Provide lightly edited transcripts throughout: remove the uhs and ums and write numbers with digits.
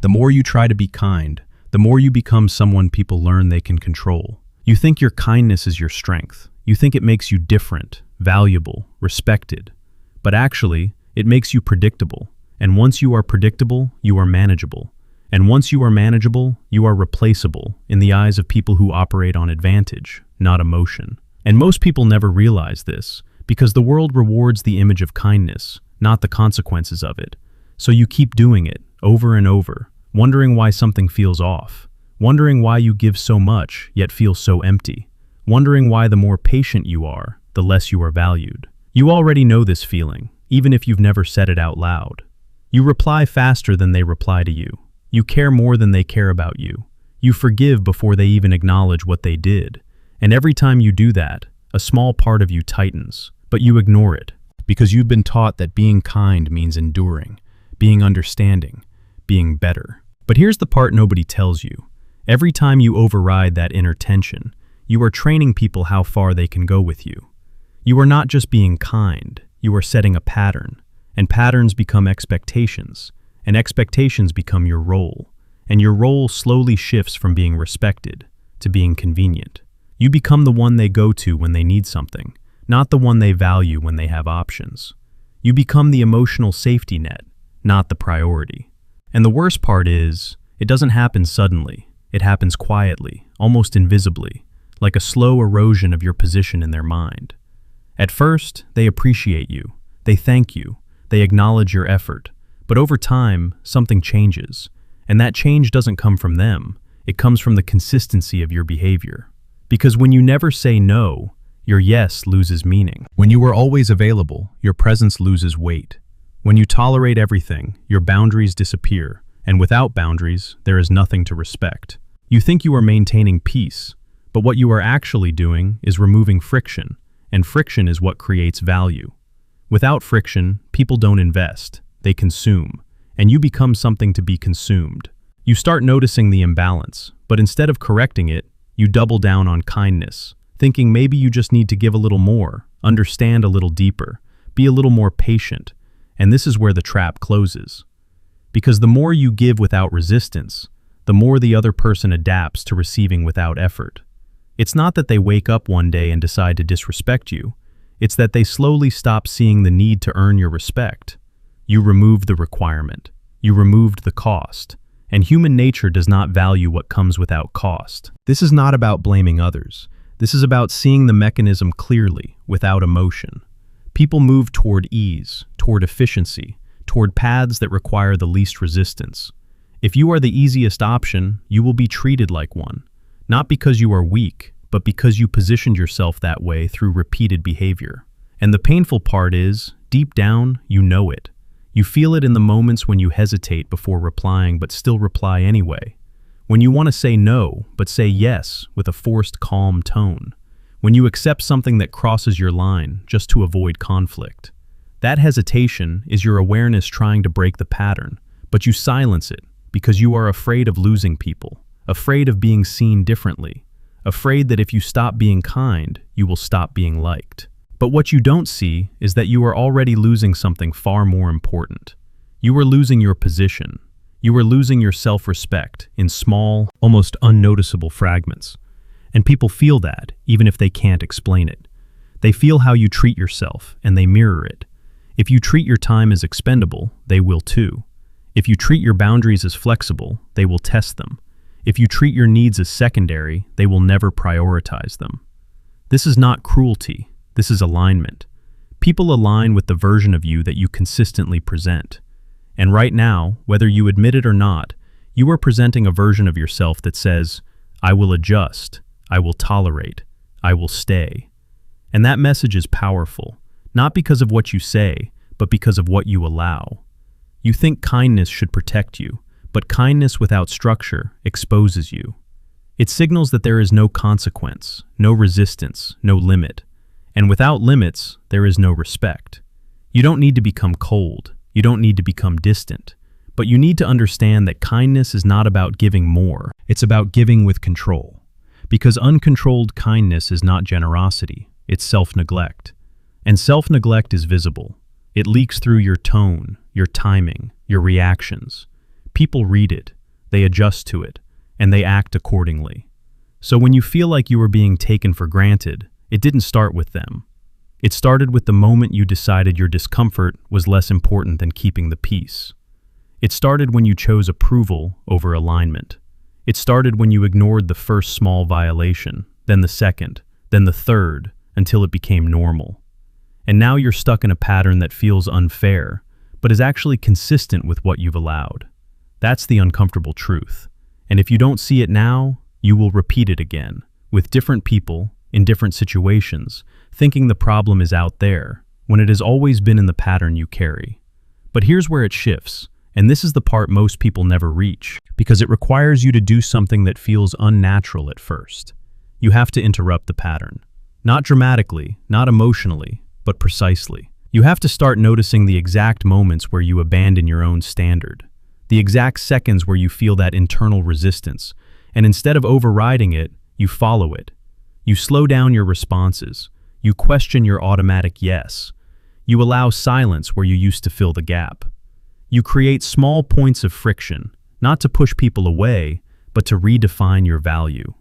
The more you try to be kind, the more you become someone people learn they can control. You think your kindness is your strength. You think it makes you different, valuable, respected. But actually, it makes you predictable. And once you are predictable, you are manageable. And once you are manageable, you are replaceable in the eyes of people who operate on advantage, not emotion. And most people never realize this, because the world rewards the image of kindness, not the consequences of it. So you keep doing it, over and over, wondering why something feels off, wondering why you give so much, yet feel so empty, wondering why the more patient you are, the less you are valued. You already know this feeling, even if you've never said it out loud. You reply faster than they reply to you. You care more than they care about you. You forgive before they even acknowledge what they did. And every time you do that, a small part of you tightens, but you ignore it, because you've been taught that being kind means enduring, being understanding, being better. But here's the part nobody tells you. Every time you override that inner tension, you are training people how far they can go with you. You are not just being kind, you are setting a pattern, and patterns become expectations, and expectations become your role, and your role slowly shifts from being respected to being convenient. You become the one they go to when they need something, not the one they value when they have options. You become the emotional safety net, not the priority. And the worst part is, it doesn't happen suddenly. It happens quietly, almost invisibly, like a slow erosion of your position in their mind. At first, they appreciate you, they thank you, they acknowledge your effort. But over time, something changes, and that change doesn't come from them. It comes from the consistency of your behavior. Because when you never say no, your yes loses meaning. When you are always available, your presence loses weight. When you tolerate everything, your boundaries disappear, and without boundaries, there is nothing to respect. You think you are maintaining peace, but what you are actually doing is removing friction, and friction is what creates value. Without friction, people don't invest. They consume, and you become something to be consumed. You start noticing the imbalance, but instead of correcting it, you double down on kindness, thinking maybe you just need to give a little more, understand a little deeper, be a little more patient, and this is where the trap closes. Because the more you give without resistance, the more the other person adapts to receiving without effort. It's not that they wake up one day and decide to disrespect you, it's that they slowly stop seeing the need to earn your respect. You removed the requirement. You removed the cost. And human nature does not value what comes without cost. This is not about blaming others. This is about seeing the mechanism clearly, without emotion. People move toward ease, toward efficiency, toward paths that require the least resistance. If you are the easiest option, you will be treated like one. Not because you are weak, but because you positioned yourself that way through repeated behavior. And the painful part is, deep down, you know it. You feel it in the moments when you hesitate before replying but still reply anyway. When you want to say no, but say yes with a forced calm tone. When you accept something that crosses your line just to avoid conflict. That hesitation is your awareness trying to break the pattern, but you silence it because you are afraid of losing people, afraid of being seen differently, afraid that if you stop being kind, you will stop being liked. But what you don't see is that you are already losing something far more important. You are losing your position. You are losing your self-respect in small, almost unnoticeable fragments. And people feel that, even if they can't explain it. They feel how you treat yourself, and they mirror it. If you treat your time as expendable, they will too. If you treat your boundaries as flexible, they will test them. If you treat your needs as secondary, they will never prioritize them. This is not cruelty. This is alignment. People align with the version of you that you consistently present. And right now, whether you admit it or not, you are presenting a version of yourself that says, I will adjust, I will tolerate, I will stay. And that message is powerful, not because of what you say, but because of what you allow. You think kindness should protect you, but kindness without structure exposes you. It signals that there is no consequence, no resistance, no limit. And without limits, there is no respect. You don't need to become cold. You don't need to become distant. But you need to understand that kindness is not about giving more. It's about giving with control. Because uncontrolled kindness is not generosity. It's self-neglect. And self-neglect is visible. It leaks through your tone, your timing, your reactions. People read it, they adjust to it, and they act accordingly. So when you feel like you are being taken for granted, it didn't start with them. It started with the moment you decided your discomfort was less important than keeping the peace. It started when you chose approval over alignment. It started when you ignored the first small violation, then the second, then the third, until it became normal. And now you're stuck in a pattern that feels unfair, but is actually consistent with what you've allowed. That's the uncomfortable truth. And if you don't see it now, you will repeat it again, with different people, in different situations, thinking the problem is out there, when it has always been in the pattern you carry. But here's where it shifts, and this is the part most people never reach, because it requires you to do something that feels unnatural at first. You have to interrupt the pattern. Not dramatically, not emotionally, but precisely. You have to start noticing the exact moments where you abandon your own standard, the exact seconds where you feel that internal resistance, and instead of overriding it, you follow it. You slow down your responses. You question your automatic yes. You allow silence where you used to fill the gap. You create small points of friction, not to push people away, but to redefine your value.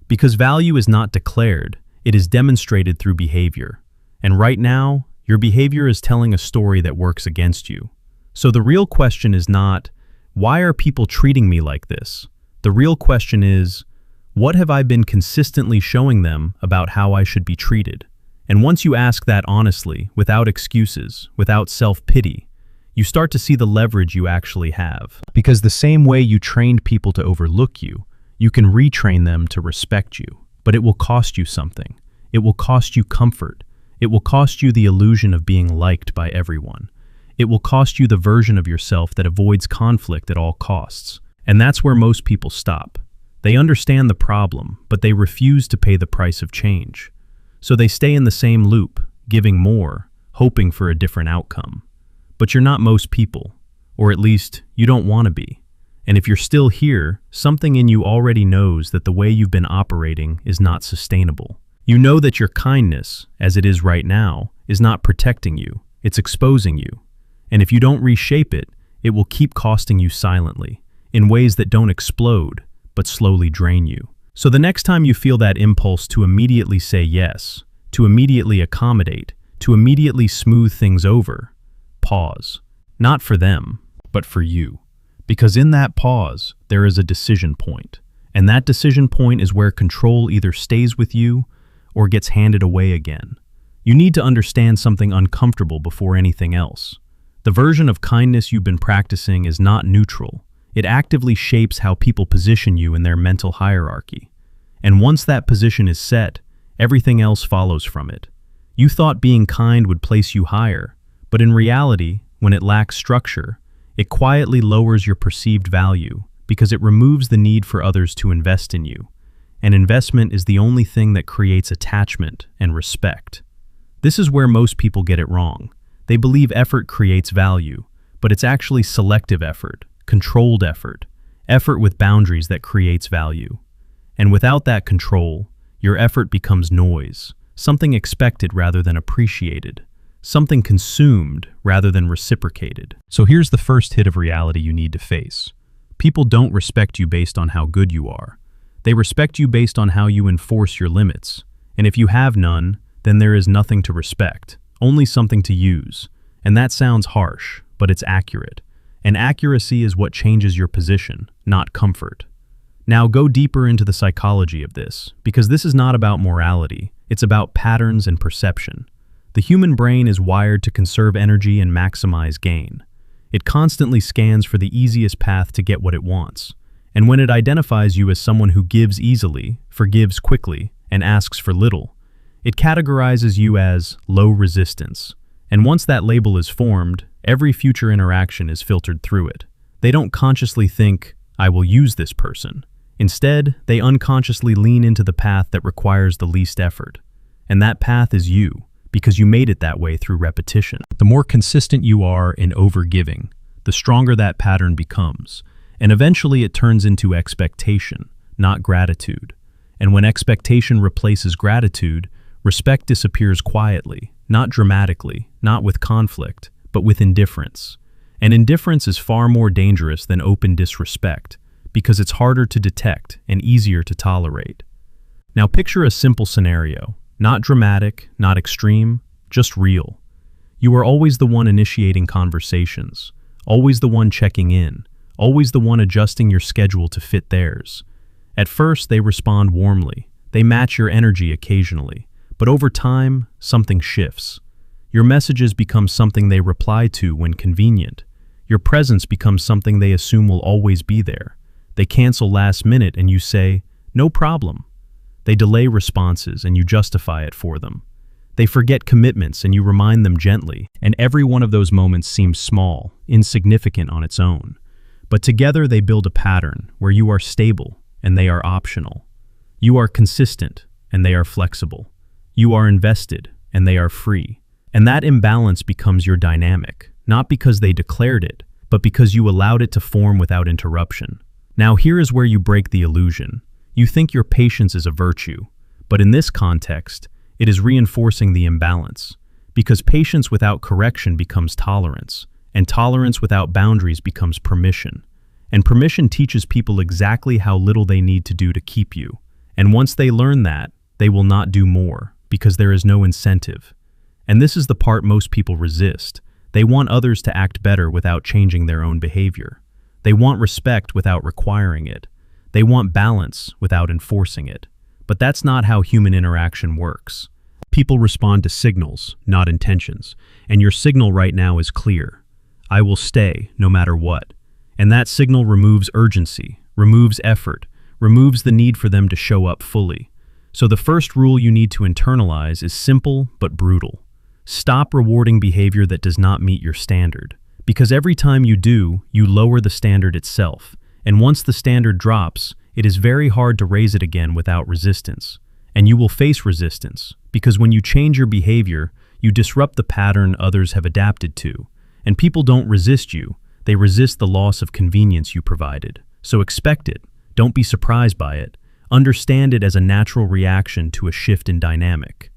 Because value is not declared, it is demonstrated through behavior. And right now, your behavior is telling a story that works against you. So the real question is not, why are people treating me like this? The real question is, what have I been consistently showing them about how I should be treated? And once you ask that honestly, without excuses, without self-pity, you start to see the leverage you actually have. Because the same way you trained people to overlook you, you can retrain them to respect you. But it will cost you something. It will cost you comfort. It will cost you the illusion of being liked by everyone. It will cost you the version of yourself that avoids conflict at all costs. And that's where most people stop. They understand the problem, but they refuse to pay the price of change. So they stay in the same loop, giving more, hoping for a different outcome. But you're not most people, or at least you don't want to be. And if you're still here, something in you already knows that the way you've been operating is not sustainable. You know that your kindness, as it is right now, is not protecting you, it's exposing you. And if you don't reshape it, it will keep costing you silently, in ways that don't explode, but slowly drain you. So the next time you feel that impulse to immediately say yes, to immediately accommodate, to immediately smooth things over, pause. Not for them, but for you. Because in that pause, there is a decision point. And that decision point is where control either stays with you or gets handed away again. You need to understand something uncomfortable before anything else. The version of kindness you've been practicing is not neutral. It actively shapes how people position you in their mental hierarchy. And once that position is set, everything else follows from it. You thought being kind would place you higher, but in reality, when it lacks structure, it quietly lowers your perceived value because it removes the need for others to invest in you. And investment is the only thing that creates attachment and respect. This is where most people get it wrong. They believe effort creates value, but it's actually selective effort, controlled effort, effort with boundaries that creates value. And without that control, your effort becomes noise, something expected rather than appreciated, something consumed rather than reciprocated. So here's the first hit of reality you need to face. People don't respect you based on how good you are. They respect you based on how you enforce your limits. And if you have none, then there is nothing to respect, only something to use. And that sounds harsh, but it's accurate. And accuracy is what changes your position, not comfort. Now go deeper into the psychology of this, because this is not about morality, it's about patterns and perception. The human brain is wired to conserve energy and maximize gain. It constantly scans for the easiest path to get what it wants. And when it identifies you as someone who gives easily, forgives quickly, and asks for little, it categorizes you as low resistance. And once that label is formed, every future interaction is filtered through it. They don't consciously think, I will use this person. Instead, they unconsciously lean into the path that requires the least effort. And that path is you, because you made it that way through repetition. The more consistent you are in overgiving, the stronger that pattern becomes. And eventually it turns into expectation, not gratitude. And when expectation replaces gratitude, respect disappears quietly, not dramatically, not with conflict, but with indifference. And indifference is far more dangerous than open disrespect because it's harder to detect and easier to tolerate. Now picture a simple scenario, not dramatic, not extreme, just real. You are always the one initiating conversations, always the one checking in, always the one adjusting your schedule to fit theirs. At first, they respond warmly. They match your energy occasionally. But over time, something shifts. Your messages become something they reply to when convenient. Your presence becomes something they assume will always be there. They cancel last minute and you say, "No problem." They delay responses and you justify it for them. They forget commitments and you remind them gently. And every one of those moments seems small, insignificant on its own. But together they build a pattern where you are stable and they are optional. You are consistent and they are flexible. You are invested and they are free. And that imbalance becomes your dynamic, not because they declared it, but because you allowed it to form without interruption. Now here is where you break the illusion. You think your patience is a virtue, but in this context, it is reinforcing the imbalance, because patience without correction becomes tolerance, and tolerance without boundaries becomes permission. And permission teaches people exactly how little they need to do to keep you. And once they learn that, they will not do more, because there is no incentive. And this is the part most people resist. They want others to act better without changing their own behavior. They want respect without requiring it. They want balance without enforcing it. But that's not how human interaction works. People respond to signals, not intentions. And your signal right now is clear. I will stay, no matter what. And that signal removes urgency, removes effort, removes the need for them to show up fully. So the first rule you need to internalize is simple but brutal. Stop rewarding behavior that does not meet your standard. Because every time you do, you lower the standard itself. And once the standard drops, it is very hard to raise it again without resistance. And you will face resistance, because when you change your behavior, you disrupt the pattern others have adapted to. And people don't resist you, they resist the loss of convenience you provided. So expect it, don't be surprised by it. Understand it as a natural reaction to a shift in dynamic.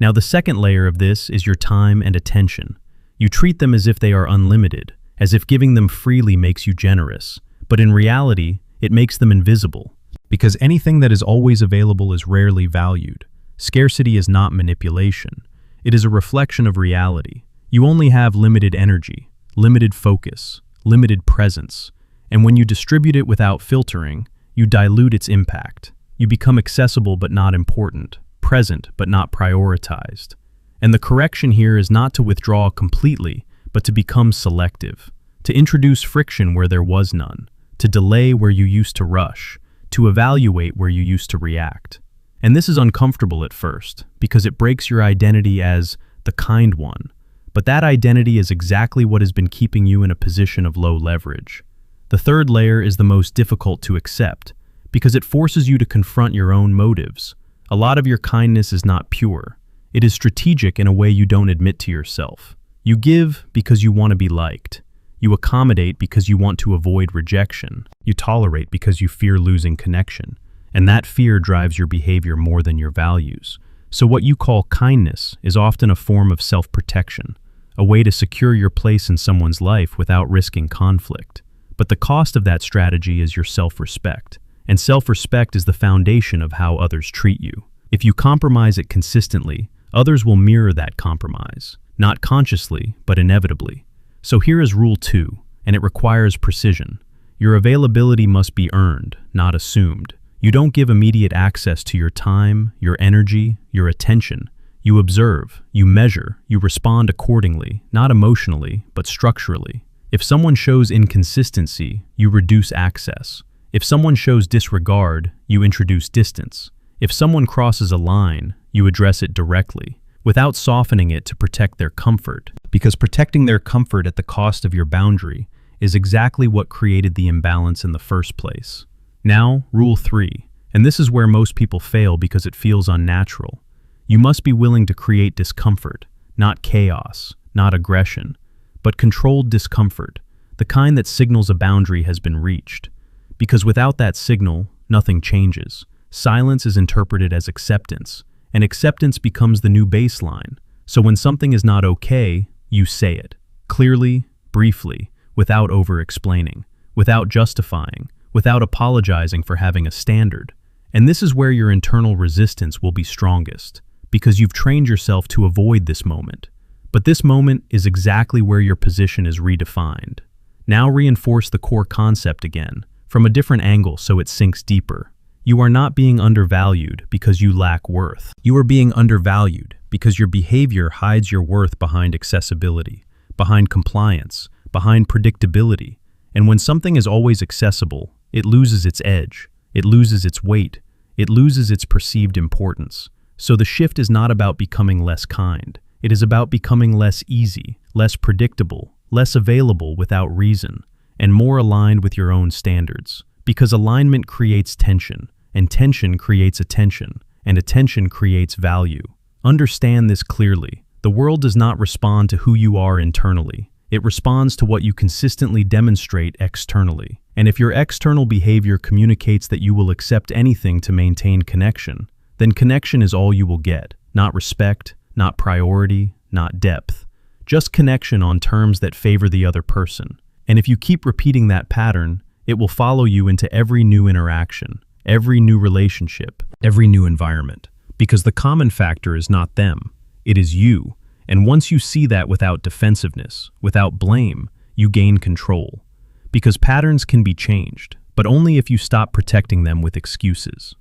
Now the second layer of this is your time and attention. You treat them as if they are unlimited, as if giving them freely makes you generous. But in reality, it makes them invisible. Because anything that is always available is rarely valued. Scarcity is not manipulation. It is a reflection of reality. You only have limited energy, limited focus, limited presence. And when you distribute it without filtering, you dilute its impact. You become accessible but not important, present but not prioritized. And the correction here is not to withdraw completely, but to become selective, to introduce friction where there was none, to delay where you used to rush, to evaluate where you used to react. And this is uncomfortable at first, because it breaks your identity as the kind one. But that identity is exactly what has been keeping you in a position of low leverage. The third layer is the most difficult to accept, because it forces you to confront your own motives. A lot of your kindness is not pure. It is strategic in a way you don't admit to yourself. You give because you want to be liked. You accommodate because you want to avoid rejection. You tolerate because you fear losing connection. And that fear drives your behavior more than your values. So what you call kindness is often a form of self-protection, a way to secure your place in someone's life without risking conflict. But the cost of that strategy is your self-respect. And self-respect is the foundation of how others treat you. If you compromise it consistently, others will mirror that compromise, not consciously, but inevitably. So here is rule 2, and it requires precision. Your availability must be earned, not assumed. You don't give immediate access to your time, your energy, your attention. You observe, you measure, you respond accordingly, not emotionally, but structurally. If someone shows inconsistency, you reduce access. If someone shows disregard, you introduce distance. If someone crosses a line, you address it directly, without softening it to protect their comfort. Because protecting their comfort at the cost of your boundary is exactly what created the imbalance in the first place. Now, rule 3, and this is where most people fail because it feels unnatural. You must be willing to create discomfort, not chaos, not aggression, but controlled discomfort, the kind that signals a boundary has been reached. Because without that signal, nothing changes. Silence is interpreted as acceptance, and acceptance becomes the new baseline. So when something is not okay, you say it, clearly, briefly, without over-explaining, without justifying, without apologizing for having a standard. And this is where your internal resistance will be strongest, because you've trained yourself to avoid this moment. But this moment is exactly where your position is redefined. Now reinforce the core concept again, from a different angle so it sinks deeper. You are not being undervalued because you lack worth. You are being undervalued because your behavior hides your worth behind accessibility, behind compliance, behind predictability. And when something is always accessible, it loses its edge, it loses its weight, it loses its perceived importance. So the shift is not about becoming less kind. It is about becoming less easy, less predictable, less available without reason, and more aligned with your own standards. Because alignment creates tension, and tension creates attention, and attention creates value. Understand this clearly. The world does not respond to who you are internally. It responds to what you consistently demonstrate externally. And if your external behavior communicates that you will accept anything to maintain connection, then connection is all you will get. Not respect, not priority, not depth. Just connection on terms that favor the other person. And if you keep repeating that pattern, it will follow you into every new interaction, every new relationship, every new environment. Because the common factor is not them, it is you. And once you see that without defensiveness, without blame, you gain control. Because patterns can be changed, but only if you stop protecting them with excuses.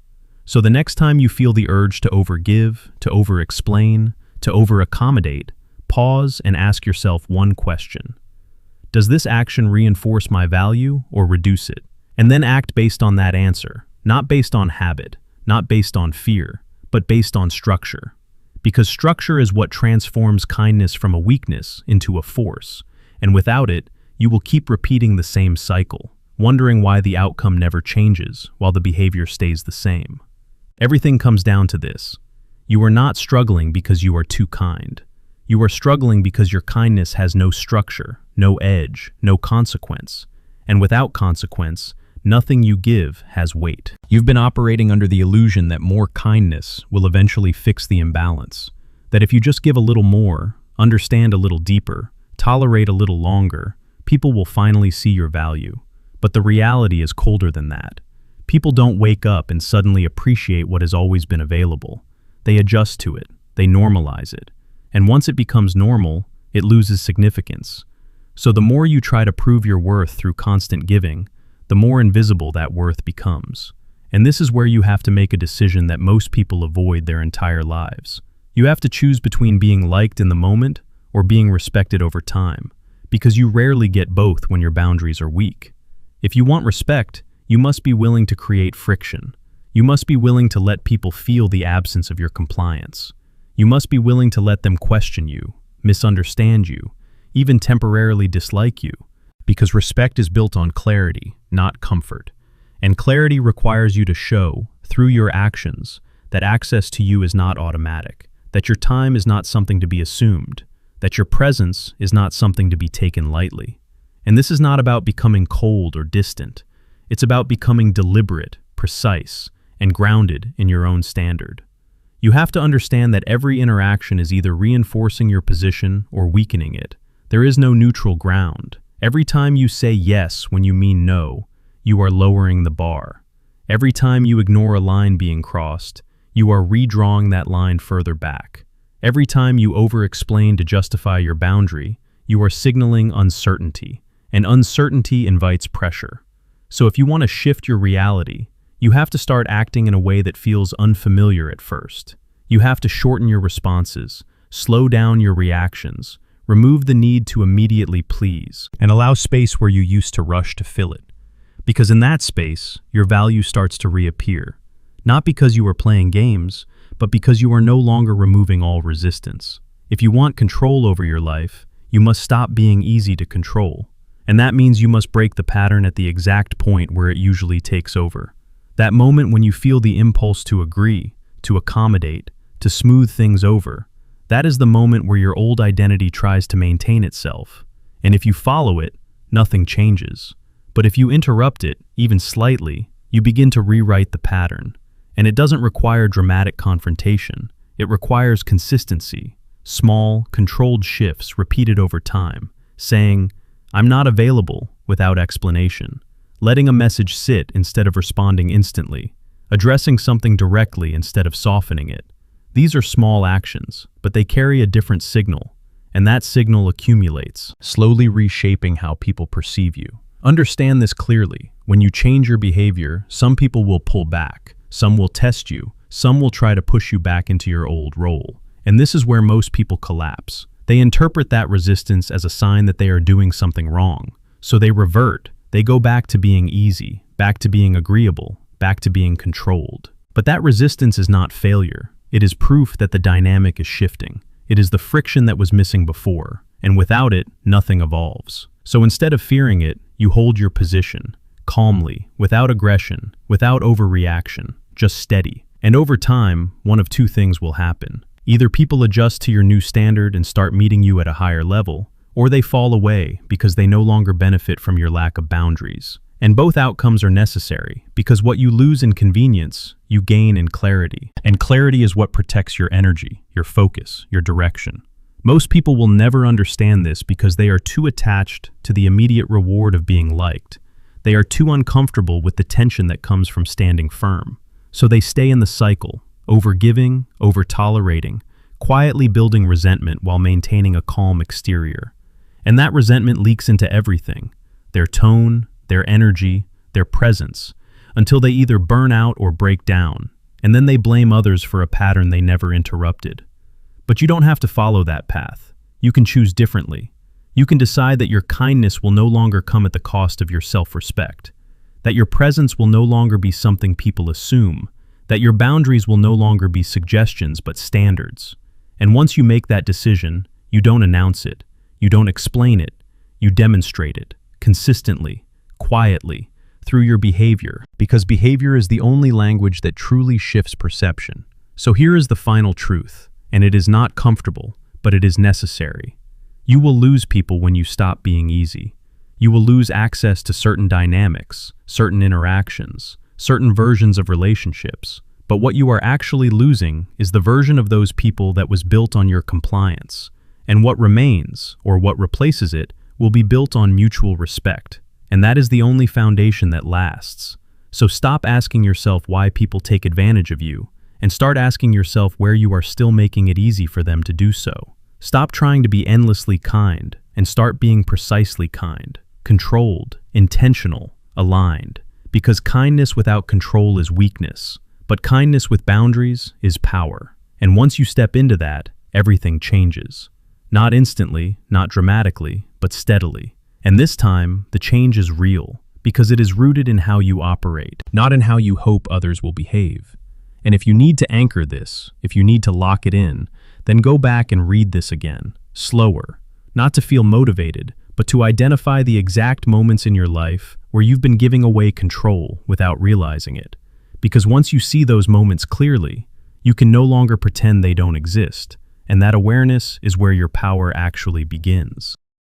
So the next time you feel the urge to overgive, to over-explain, to over-accommodate, pause and ask yourself one question. Does this action reinforce my value or reduce it? And then act based on that answer, not based on habit, not based on fear, but based on structure. Because structure is what transforms kindness from a weakness into a force, and without it, you will keep repeating the same cycle, wondering why the outcome never changes while the behavior stays the same. Everything comes down to this. You are not struggling because you are too kind. You are struggling because your kindness has no structure, no edge, no consequence. And without consequence, nothing you give has weight. You've been operating under the illusion that more kindness will eventually fix the imbalance. That if you just give a little more, understand a little deeper, tolerate a little longer, people will finally see your value. But the reality is colder than that. People don't wake up and suddenly appreciate what has always been available. They adjust to it, they normalize it. And once it becomes normal, it loses significance. So the more you try to prove your worth through constant giving, the more invisible that worth becomes. And this is where you have to make a decision that most people avoid their entire lives. You have to choose between being liked in the moment or being respected over time, because you rarely get both when your boundaries are weak. If you want respect, you must be willing to create friction. You must be willing to let people feel the absence of your compliance. You must be willing to let them question you, misunderstand you, even temporarily dislike you, because respect is built on clarity, not comfort. And clarity requires you to show, through your actions, that access to you is not automatic, that your time is not something to be assumed, that your presence is not something to be taken lightly. And this is not about becoming cold or distant. It's about becoming deliberate, precise, and grounded in your own standard. You have to understand that every interaction is either reinforcing your position or weakening it. There is no neutral ground. Every time you say yes when you mean no, you are lowering the bar. Every time you ignore a line being crossed, you are redrawing that line further back. Every time you over-explain to justify your boundary, you are signaling uncertainty, and uncertainty invites pressure. So if you want to shift your reality, you have to start acting in a way that feels unfamiliar at first. You have to shorten your responses, slow down your reactions, remove the need to immediately please, and allow space where you used to rush to fill it. Because in that space, your value starts to reappear. Not because you are playing games, but because you are no longer removing all resistance. If you want control over your life, you must stop being easy to control. And that means you must break the pattern at the exact point where it usually takes over. That moment when you feel the impulse to agree, to accommodate, to smooth things over, that is the moment where your old identity tries to maintain itself. And if you follow it, nothing changes. But if you interrupt it, even slightly, you begin to rewrite the pattern. And it doesn't require dramatic confrontation. It requires consistency, small, controlled shifts repeated over time, saying, "I'm not available," without explanation, letting a message sit instead of responding instantly, addressing something directly instead of softening it. These are small actions, but they carry a different signal, and that signal accumulates, slowly reshaping how people perceive you. Understand this clearly. When you change your behavior, some people will pull back, some will test you, some will try to push you back into your old role. And this is where most people collapse. They interpret that resistance as a sign that they are doing something wrong. So they revert. They go back to being easy, back to being agreeable, back to being controlled. But that resistance is not failure. It is proof that the dynamic is shifting. It is the friction that was missing before, and without it, nothing evolves. So instead of fearing it, you hold your position, calmly, without aggression, without overreaction, just steady. And over time, one of two things will happen. Either people adjust to your new standard and start meeting you at a higher level, or they fall away because they no longer benefit from your lack of boundaries. And both outcomes are necessary, because what you lose in convenience, you gain in clarity. And clarity is what protects your energy, your focus, your direction. Most people will never understand this because they are too attached to the immediate reward of being liked. They are too uncomfortable with the tension that comes from standing firm. So they stay in the cycle, over-giving, over-tolerating, quietly building resentment while maintaining a calm exterior. And that resentment leaks into everything: their tone, their energy, their presence, until they either burn out or break down, and then they blame others for a pattern they never interrupted. But you don't have to follow that path. You can choose differently. You can decide that your kindness will no longer come at the cost of your self-respect, that your presence will no longer be something people assume, that your boundaries will no longer be suggestions but standards. And once you make that decision, you don't announce it, you don't explain it, you demonstrate it, consistently, quietly, through your behavior, because behavior is the only language that truly shifts perception. So here is the final truth, and it is not comfortable, but it is necessary. You will lose people when you stop being easy. You will lose access to certain dynamics, certain interactions, certain versions of relationships. But what you are actually losing is the version of those people that was built on your compliance. And what remains, or what replaces it, will be built on mutual respect. And that is the only foundation that lasts. So stop asking yourself why people take advantage of you, and start asking yourself where you are still making it easy for them to do so. Stop trying to be endlessly kind, and start being precisely kind, controlled, intentional, aligned. Because kindness without control is weakness, but kindness with boundaries is power. And once you step into that, everything changes. Not instantly, not dramatically, but steadily. And this time, the change is real, because it is rooted in how you operate, not in how you hope others will behave. And if you need to anchor this, if you need to lock it in, then go back and read this again, slower, not to feel motivated, but to identify the exact moments in your life where you've been giving away control without realizing it. Because once you see those moments clearly, you can no longer pretend they don't exist, and that awareness is where your power actually begins.